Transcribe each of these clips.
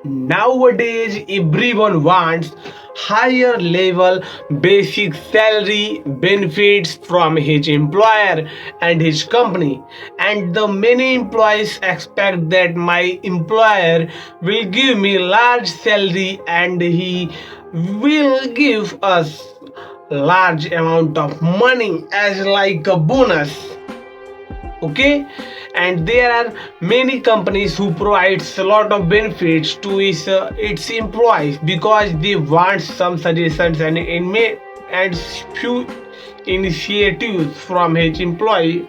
Nowadays, everyone wants higher level basic salary benefits from his employer and his company, and the many employees expect that my employer will give me large salary and he will give us large amount of money as like a bonus. Okay, and there are many companies who provides a lot of benefits to its employees because they want some suggestions and few initiatives from his employee,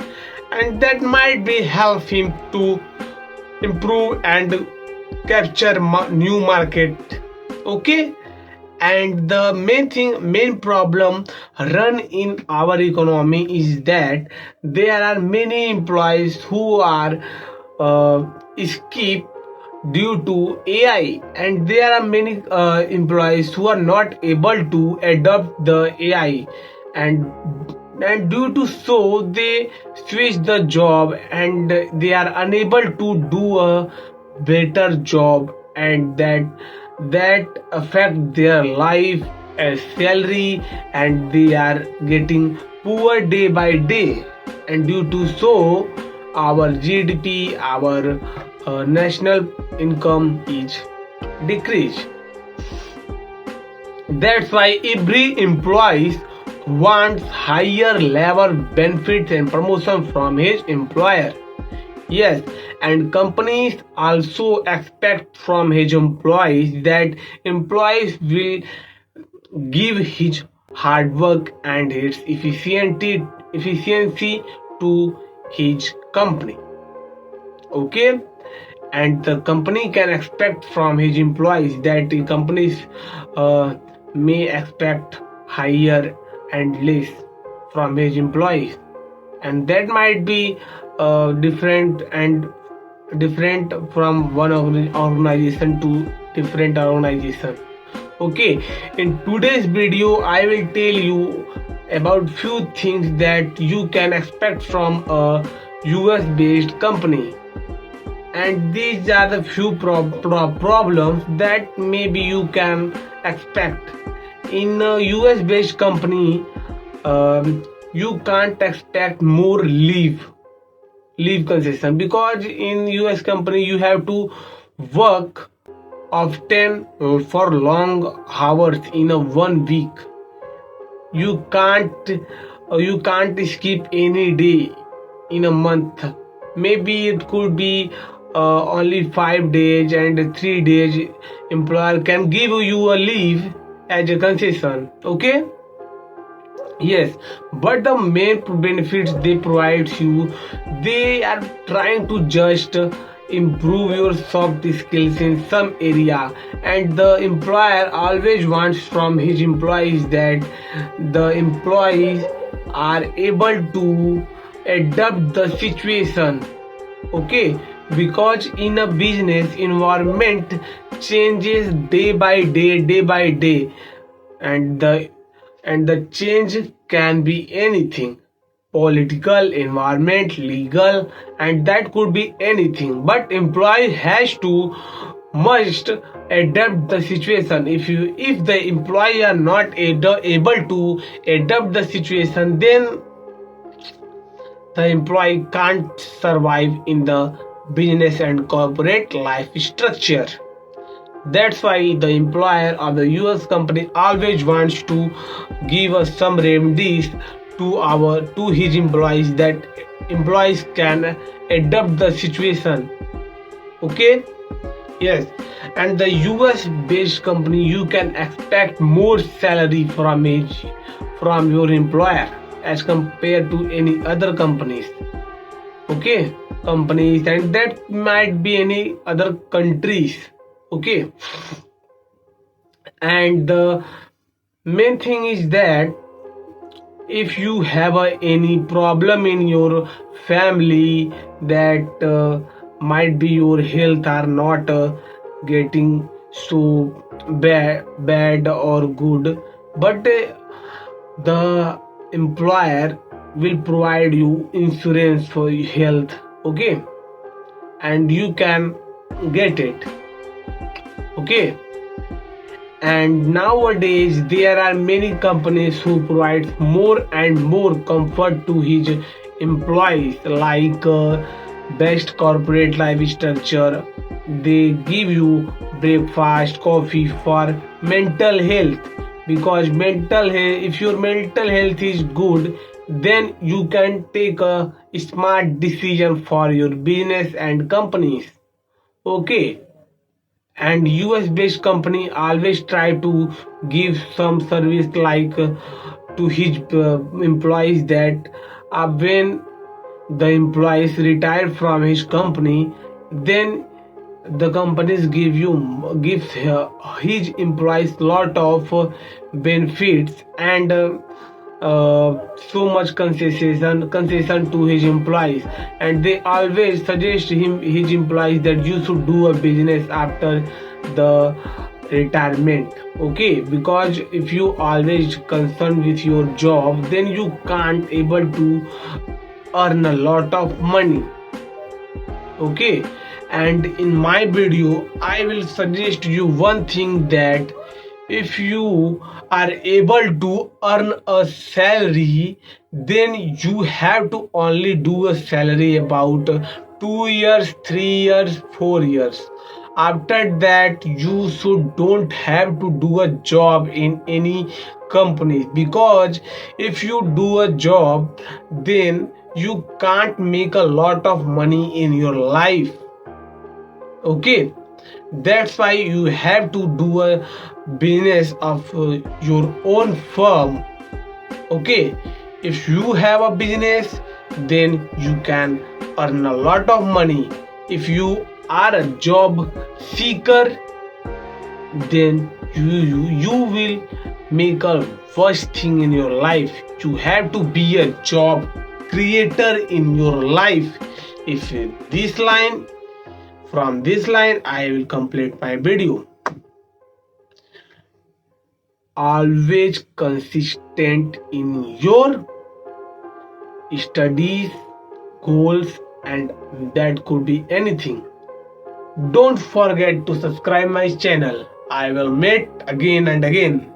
and that might be help him to improve and capture new market. Okay, and the main problem run in our economy is that there are many employees who are escape due to AI, and there are many employees who are not able to adopt the AI, and due to so they switch the job and they are unable to do a better job, and that affect their life as salary, and they are getting poor day by day, and due to so our GDP, our national income is decreased. That's why every employee wants higher level benefits and promotion from his employer. Yes, and companies also expect from his employees that employees will give his hard work and its efficiency to his company. Okay, and the company can expect from his employees that the companies may expect higher and less from his employees, and that might be different from one organization to different organization. Okay, in today's video I will tell you about few things that you can expect from a US based company, and these are the few problems that maybe you can expect in a US based company. You can't expect more leave concession because in US company you have to work of 10 for long hours in a 1 week. You can't skip any day in a month. Maybe it could be only 5 days, and 3 days employer can give you a leave as a concession. Okay, yes, but the main benefits they provide you, they are trying to just improve your soft skills in some area, and the employer always wants from his employees that the employees are able to adapt the situation. Okay, because in a business environment changes day by day, and the change can be anything: political, environment, legal, and that could be anything, but employee has to must adapt the situation. If the employee are not able to adapt the situation, then the employee can't survive in the business and corporate life structure. That's why the employer of the US company always wants to give us some remedies to his employees, that employees can adapt the situation. Okay, yes, and the US based company you can expect more salary from your employer as compared to any other companies. Okay, companies, and that might be any other countries. Okay, and the main thing is that if you have any problem in your family, that might be your health are not getting so bad or good, but the employer will provide you insurance for your health. Okay, and you can get it. Okay. And nowadays there are many companies who provide more and more comfort to his employees, like best corporate life structure. They give you breakfast coffee for mental health, because mental health, if your mental health is good, then you can take a smart decision for your business and companies. Okay. And US based company always try to give some service, like to his employees, that when the employees retire from his company, then the companies gives his employees lot of benefits, and so much concession to his employees. And they always suggest his employees that you should do a business after the retirement. Okay, because if you always concerned with your job, then you can't able to earn a lot of money. Okay. And in my video I will suggest you one thing, that if you are able to earn a salary, then you have to only do a salary about 2 years, 3 years, 4 years. After that you should don't have to do a job in any company, because if you do a job, then you can't make a lot of money in your life. Okay, that's why you have to do a business of your own firm. Okay, if you have a business, then you can earn a lot of money. If you are a job seeker, then you will make a first thing in your life. You have to be a job creator in your life. If this line From this line I will complete my video. Always consistent in your studies, goals, and that could be anything. Don't forget to subscribe my channel. I will meet again and again.